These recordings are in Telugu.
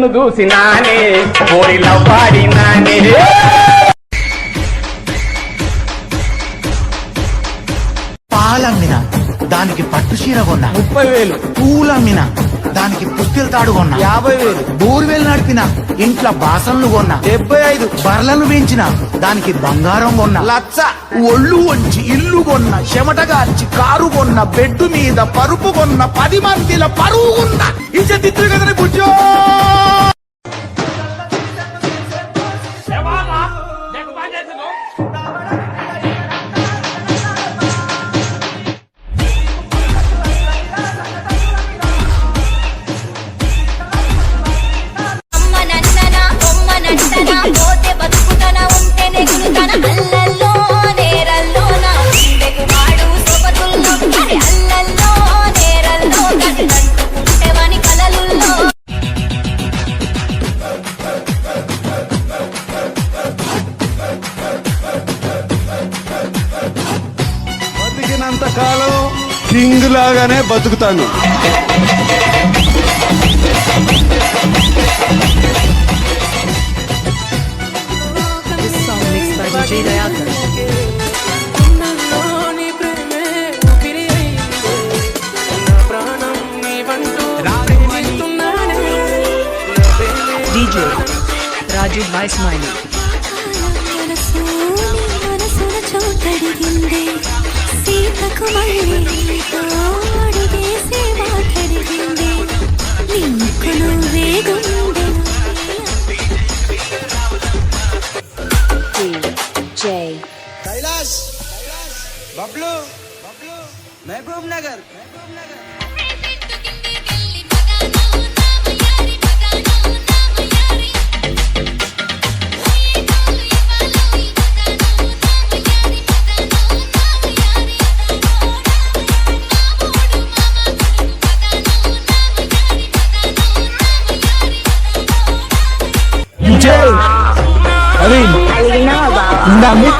నిన్ను చూసినానే కోరిలో పాడినానే పాలమ్మిన దానికి పట్టు చీర కొన్నా 30,000 పూలమ్మిన దానికి పుస్తెల తాడు కొన్నా 50,000 బోర్వెల్ నడిపిన ఇంట్లో బాసన్లు కొన్నా 75 బర్లను పెంచిన దానికి బంగారం కొన్నా 1,00,000 ఒళ్ళు వంచి ఇల్లు కొన్న చెమటగార్చి కారు కొన్న బెడ్ మీద పరుపు కొన్న 10 మందిల పరువు కొన్న ఇచ్చతిత్తులు కదని బుజ్జో బతికినంత కాలం కింగ్ లాగానే బతుకుతాను. DJ Raju by Smiley. DJ Kailash Bablu Mehboob Nagar DJ Alin in the mix.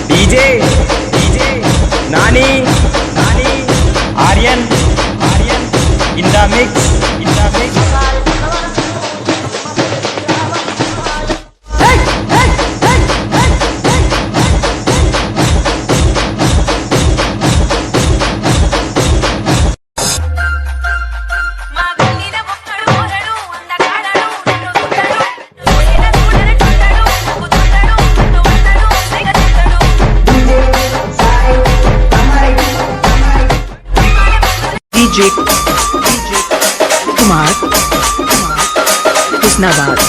DJ Nani Aryan in the mix. DJ Kumar Husnabad.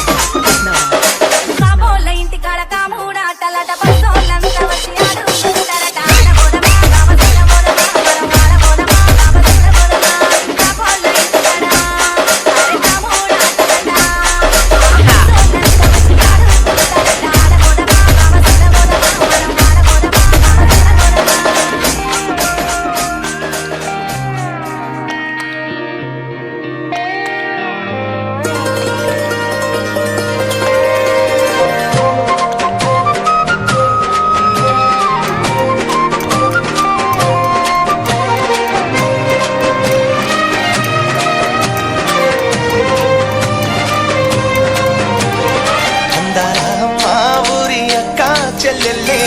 చెల్లెల్లే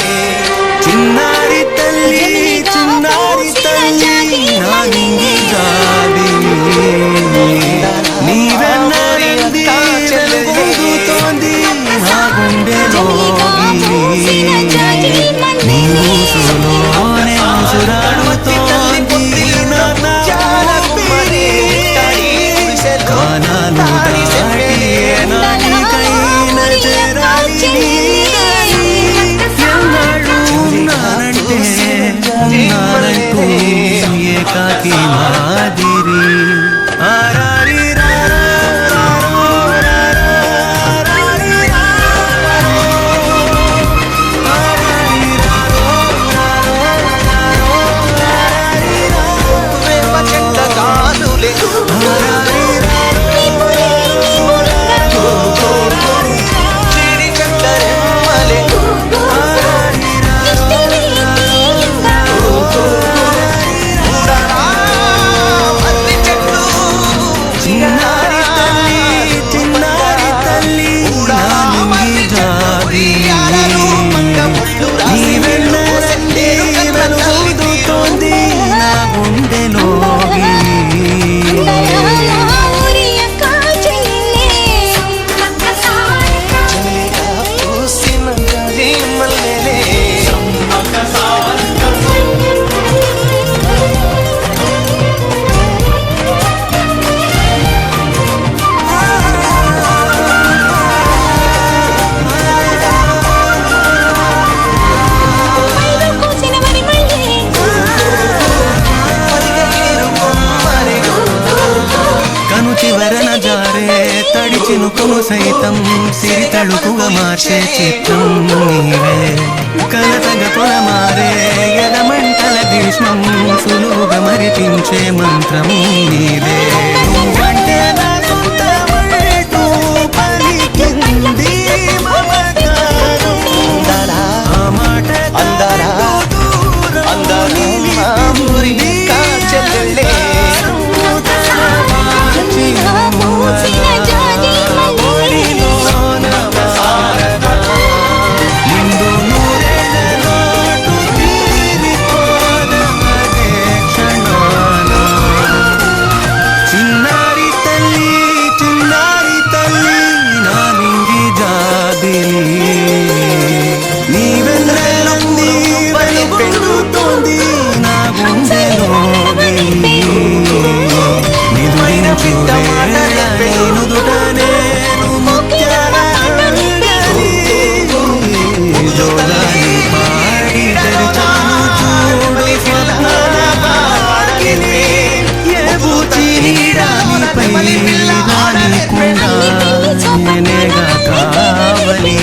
చిన్నారి తల్లి చిన్నారి తల్లి నా నింగి జాబి నీవెన్నరింది వెలుగుతోంది నా గుండెలోగి నీ ఊసులోనే ఉసురాడుతోంది నా నాపిరి కానాలు దాటి నానికైన చేరాలి నానంటూ ఏకాకి మాదిరి ఆరారి చినుకును సైతం సిరి తళుకుగా మార్చే చిత్రం నీవే కలతగ పొలమారే ఎదమంటల గ్రీష్మం సులువుగా మరిపించే మంత్రం నీవే నువ్వంటే నా సొంతమంటూ పలికింది మమకారం ఆ మాట కావలి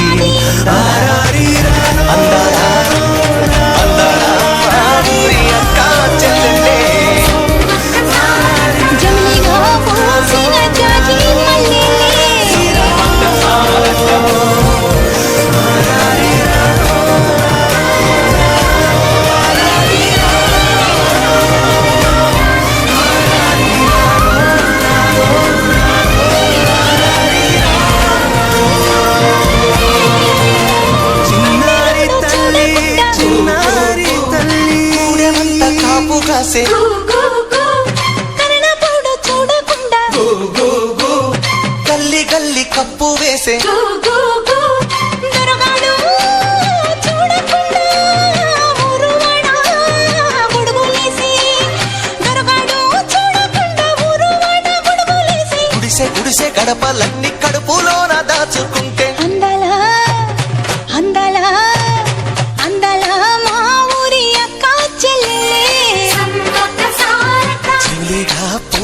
గల్లి గల్లి కప్పు వేసే గుడిసె గుడిసె గడపలన్నీ కడుపులోన దాచుకుంటే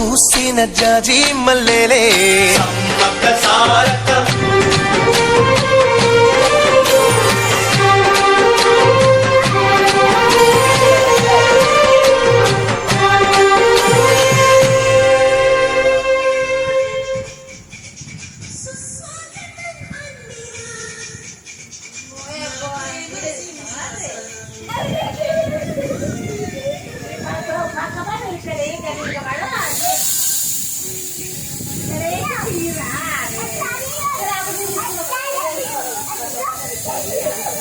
పూసిన జాజి మల్లెలే Yeah.